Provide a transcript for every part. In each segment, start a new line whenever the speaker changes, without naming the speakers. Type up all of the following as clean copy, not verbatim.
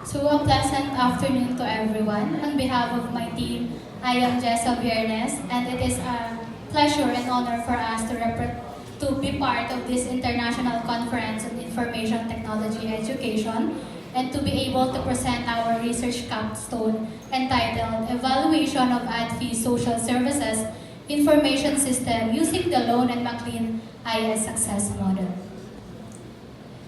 So a pleasant afternoon to everyone. On behalf of my team, I am Jesa Viernes, and it is a pleasure and honor for us to be part of this international conference on information technology education and to be able to present our research capstone entitled Evaluation of ADDFII Social Services Information System using DELONE and MCLEAN IS Success Model.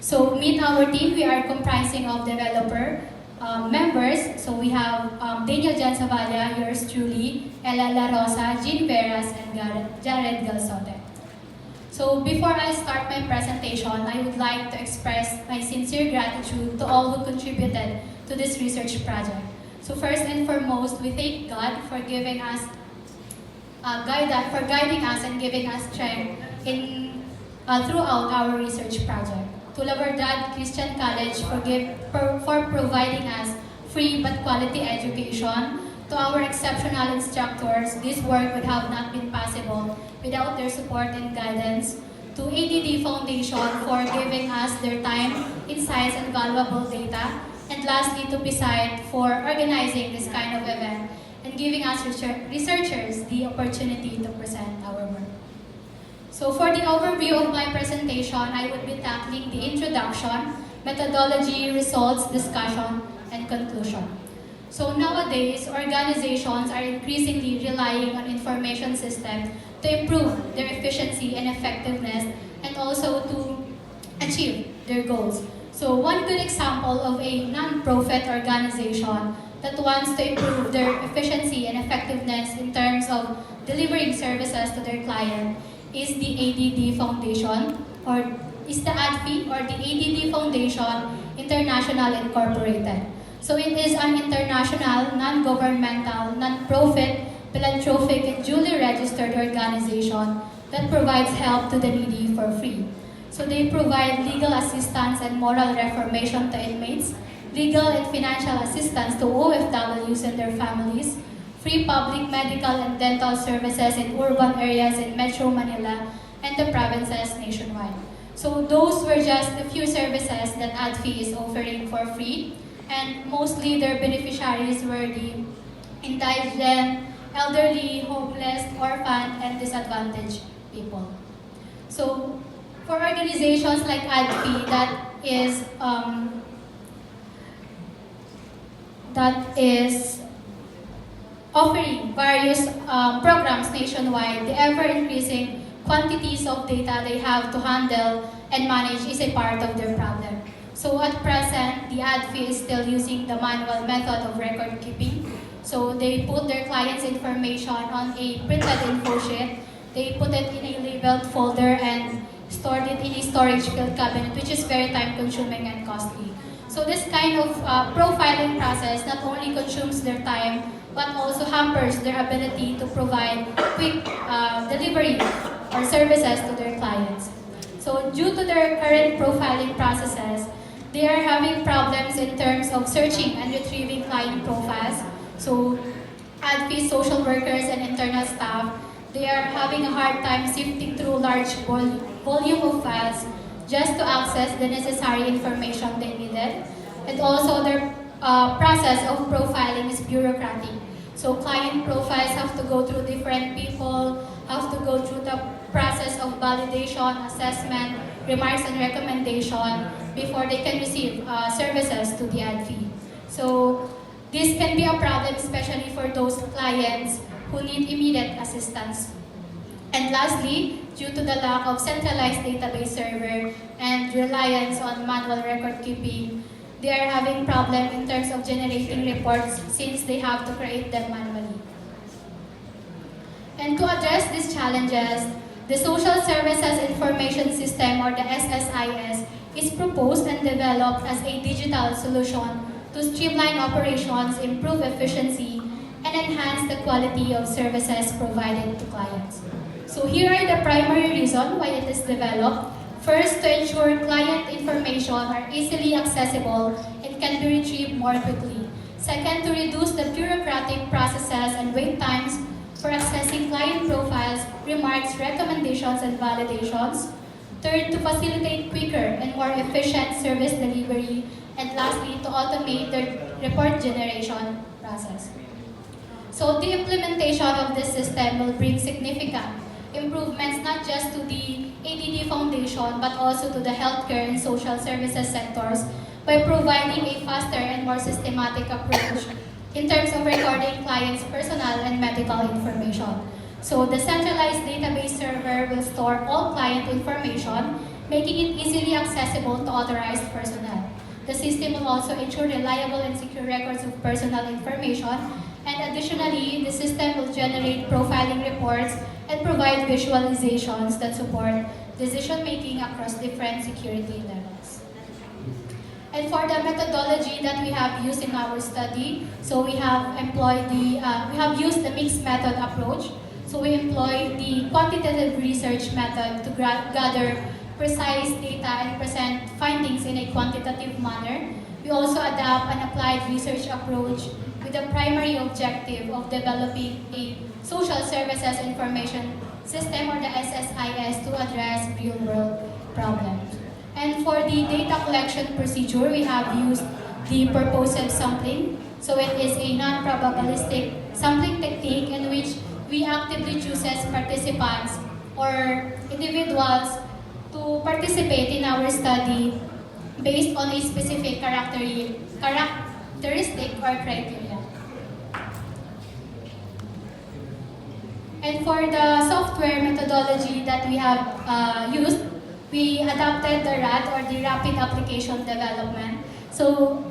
So meet our team. We are comprising of developer members. So we have Daniel Jan Saballa, yours truly, Ella Larosa, Jean Veras, and Jared Galzote. So before I start my presentation, I would like to express my sincere gratitude to all who contributed to this research project. So first and foremost, we thank God for giving us guiding us and giving us strength throughout our research project. To La Verdad Christian College for providing us free but quality education. To our exceptional instructors, this work would have not been possible without their support and guidance. To ADD Foundation for giving us their time, insights, and valuable data. And lastly, to PSITE for organizing this kind of event and giving us researchers the opportunity to present our work. So for the overview of my presentation, I would be tackling the introduction, methodology, results, discussion, and conclusion. So nowadays, organizations are increasingly relying on information systems to improve their efficiency and effectiveness and also to achieve their goals. So one good example of a non-profit organization that wants to improve their efficiency and effectiveness in terms of delivering services to their client is the ADD Foundation, or is the ADDFII, or the ADD Foundation International Incorporated. So it is an international, non-governmental, non-profit, philanthropic, and duly registered organization that provides help to the needy for free. So they provide legal assistance and moral reformation to inmates, legal and financial assistance to OFWs and their families, free public medical and dental services in urban areas in Metro Manila and the provinces nationwide. So those were just a few services that ADDFII is offering for free, and mostly their beneficiaries were the indigent, elderly, homeless, orphan, and disadvantaged people. So for organizations like ADDFII that is offering various programs nationwide, the ever-increasing quantities of data they have to handle and manage is a part of their problem. So at present, the ADDFII is still using the manual method of record keeping. So they put their clients' information on a printed info sheet, they put it in a labeled folder and stored it in a storage field cabinet, which is very time-consuming and costly. So this kind of profiling process not only consumes their time, but also hampers their ability to provide quick delivery or services to their clients. So due to their current profiling processes, they are having problems in terms of searching and retrieving client profiles. So ADDFII social workers and internal staff, they are having a hard time sifting through large volume of files just to access the necessary information they needed. And also their process of profiling is bureaucratic. So client profiles have to go through different people, have to go through the process of validation, assessment, remarks, and recommendation before they can receive services to the ADDFII. So this can be a problem, especially for those clients who need immediate assistance. And lastly, due to the lack of centralized database server and reliance on manual record keeping, they are having problem in terms of generating reports since they have to create them manually. And to address these challenges, the Social Services Information System, or the SSIS, is proposed and developed as a digital solution to streamline operations, improve efficiency, and enhance the quality of services provided to clients. So here are the primary reasons why it is developed. First, to ensure client information are easily accessible and can be retrieved more quickly. Second, to reduce the bureaucratic processes and wait times for accessing client profiles, remarks, recommendations, and validations. Third, to facilitate quicker and more efficient service delivery. and lastly, to automate the report generation process. So the implementation of this system will bring significant improvements not just to the ADD Foundation but also to the healthcare and social services sectors by providing a faster and more systematic approach in terms of recording clients' personal and medical information. So the centralized database server will store all client information, making it easily accessible to authorized personnel. The system will also ensure reliable and secure records of personal information, and additionally, the system will generate profiling reports and provide visualizations that support decision-making across different security levels. And for the methodology that we have used in our study, so we have used the mixed method approach. So we employ the quantitative research method to gather precise data and present findings in a quantitative manner. We also adapt an applied research approach with the primary objective of developing a social services information system, or the SSIS, to address real-world problems. And for the data collection procedure, we have used the purposive sampling. So it is a non-probabilistic sampling technique in which we actively chooses participants or individuals to participate in our study based on a specific characteristic or criteria. And for the software methodology that we have used, we adopted the RAD, or the Rapid Application Development. So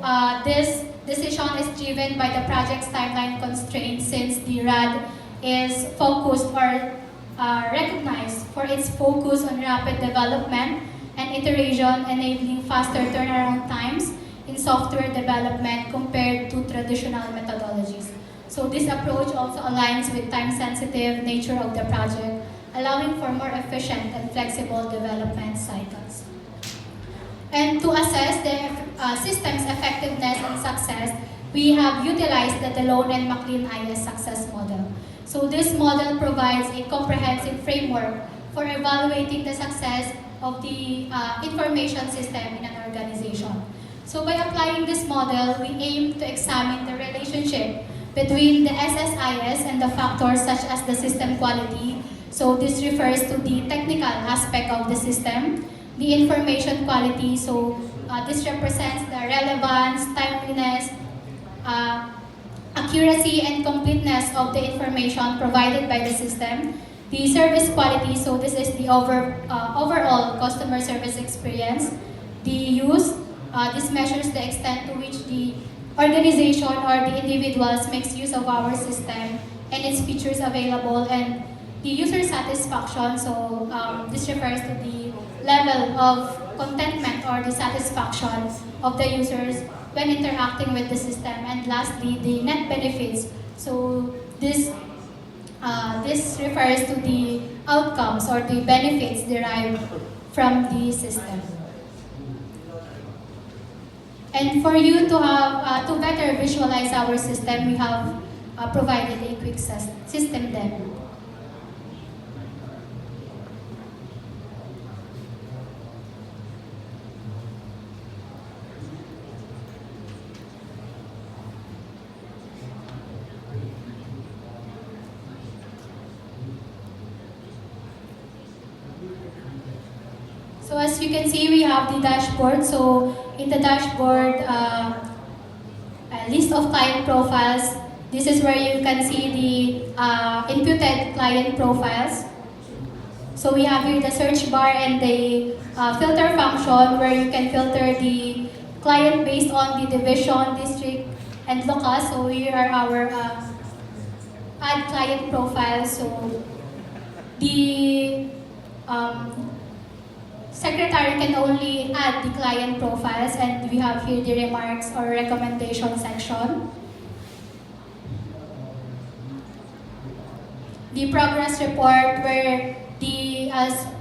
this decision is driven by the project's timeline constraints, since the RAD is focused or recognized for its focus on rapid development and iteration, enabling faster turnaround times in software development compared to traditional methodologies. So this approach also aligns with time-sensitive nature of the project, allowing for more efficient and flexible development cycles. And to assess the system's effectiveness and success, we have utilized the DELONE and MCLEAN IS success model. So this model provides a comprehensive framework for evaluating the success of the information system in an organization. So by applying this model, we aim to examine the relationship between the SSIS and the factors such as the system quality. So this refers to the technical aspect of the system, the information quality. So this represents the relevance, timeliness, accuracy, and completeness of the information provided by the system. The service quality, so this is the overall customer service experience. The use, this measures the extent to which the organization or the individuals makes use of our system and its features available. And the user satisfaction, so this refers to the level of contentment or the satisfaction of the users when interacting with the system. And lastly, the net benefits. So this refers to the outcomes or the benefits derived from the system. And for you to have to better visualize our system, we have provided a quick system demo. So as you can see, we have the dashboard. So in the dashboard, a list of client profiles. This is where you can see the imputed client profiles. So we have here the search bar and the filter function, where you can filter the client based on the division, district, and locus. So here are our add client profiles. So the secretary can only add the client profiles, and we have here the remarks or recommendation section. The progress report, where the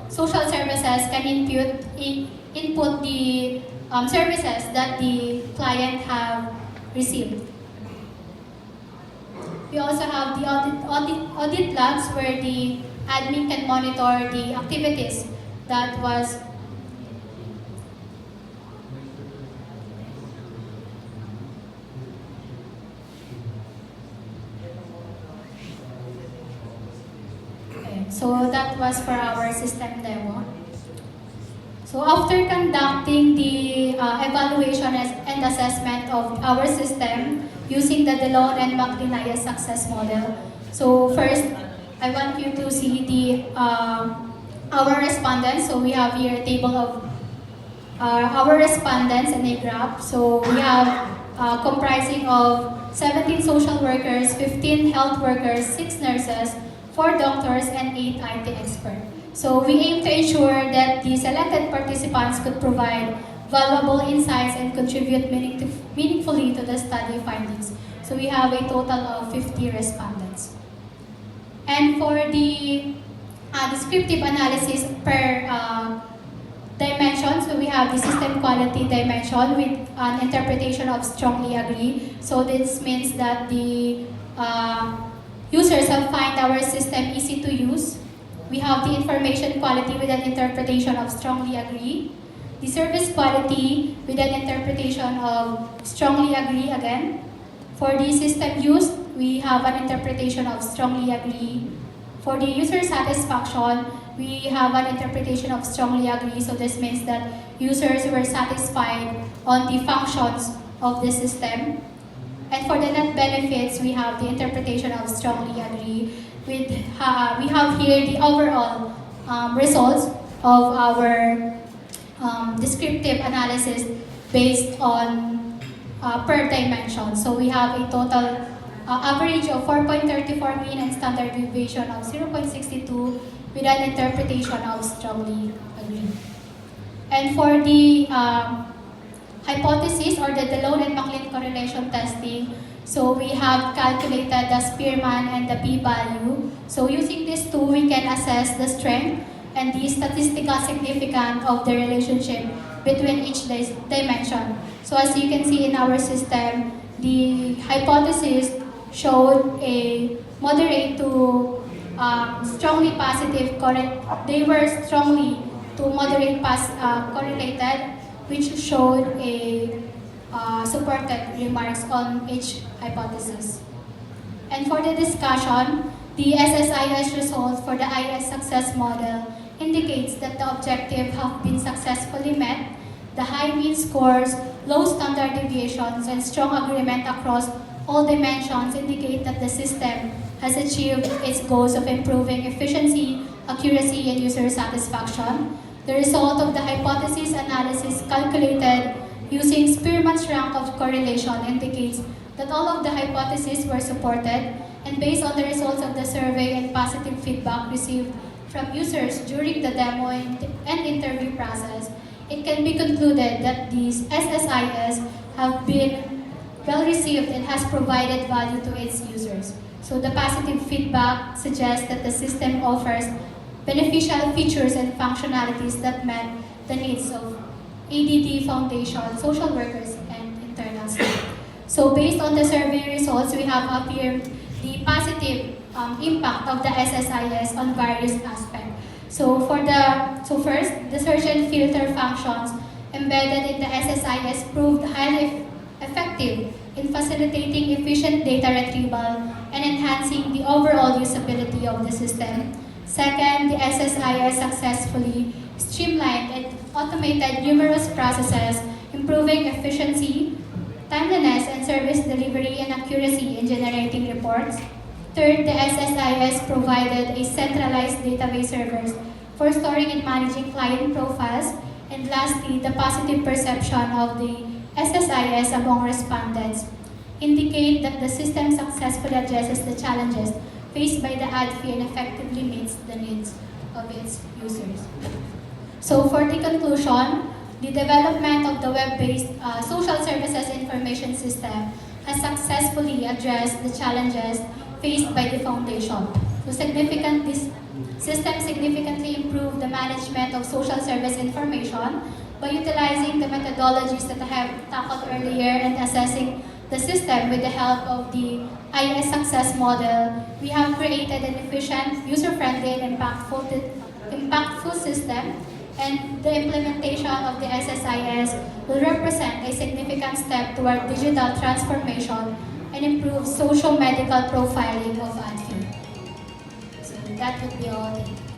social services can input the services that the client have received. We also have the audit logs, where the admin can monitor the activities that was So that was for our system demo. So after conducting the evaluation and assessment of our system using the DELONE and MCLEAN success model. So first, I want you to see the our respondents. So we have here a table of our respondents in a graph. So we have comprising of 17 social workers, 15 health workers, 6 nurses, 4 doctors, and 8 IT experts. So we aim to ensure that the selected participants could provide valuable insights and contribute meaningfully to the study findings. So we have a total of 50 respondents. And for the descriptive analysis per dimension, so we have the system quality dimension with an interpretation of strongly agree. So this means that the users have found our system easy to use. We have the information quality with an interpretation of strongly agree. The service quality with an interpretation of strongly agree again. For the system use, we have an interpretation of strongly agree. For the user satisfaction, we have an interpretation of strongly agree. So this means that users were satisfied on the functions of the system. And for the net benefits, we have the interpretation of strongly agree. We have here the overall results of our descriptive analysis based on per dimension. So we have a total average of 4.34 mean and standard deviation of 0.62 with an interpretation of strongly agree. And for the hypothesis or the DELONE and MCLEAN correlation testing, so we have calculated the Spearman and the p-value. So using this tool, we can assess the strength and the statistical significance of the relationship between each dimension. So as you can see in our system, the hypothesis showed a moderate to strongly positive they were strongly to moderate correlated, which showed a supported remarks on each hypothesis. And for the discussion, the SSIS results for the IS success model indicates that the objectives have been successfully met. The high mean scores, low standard deviations, and strong agreement across all dimensions indicate that the system has achieved its goals of improving efficiency, accuracy, and user satisfaction. The result of the hypothesis analysis calculated using Spearman's rank of correlation indicates that all of the hypotheses were supported, and based on the results of the survey and positive feedback received from users during the demo and interview process, it can be concluded that these SSIS have been well received and has provided value to its users. So the positive feedback suggests that the system offers beneficial features and functionalities that met the needs of ADD Foundation, social workers, and internal staff. So based on the survey results, we have up here the positive impact of the SSIS on various aspects. So first, the search and filter functions embedded in the SSIS proved highly effective in facilitating efficient data retrieval and enhancing the overall usability of the system. Second, the SSIS successfully streamlined and automated numerous processes, improving efficiency, timeliness, and service delivery and accuracy in generating reports. Third, the SSIS provided a centralized database servers for storing and managing client profiles. And lastly, the positive perception of the SSIS among respondents indicate that the system successfully addresses the challenges faced by the ADDFII and effectively meets the needs of its users. So for the conclusion, the development of the web-based social services information system has successfully addressed the challenges faced by the foundation. This system significantly improved the management of social service information by utilizing the methodologies that I have tackled earlier and assessing the system with the help of the IS success model. We have created an efficient, user-friendly, and impactful system, and the implementation of the SSIS will represent a significant step toward digital transformation and improve social medical profiling of ADDFII. So That would be all. Thank you.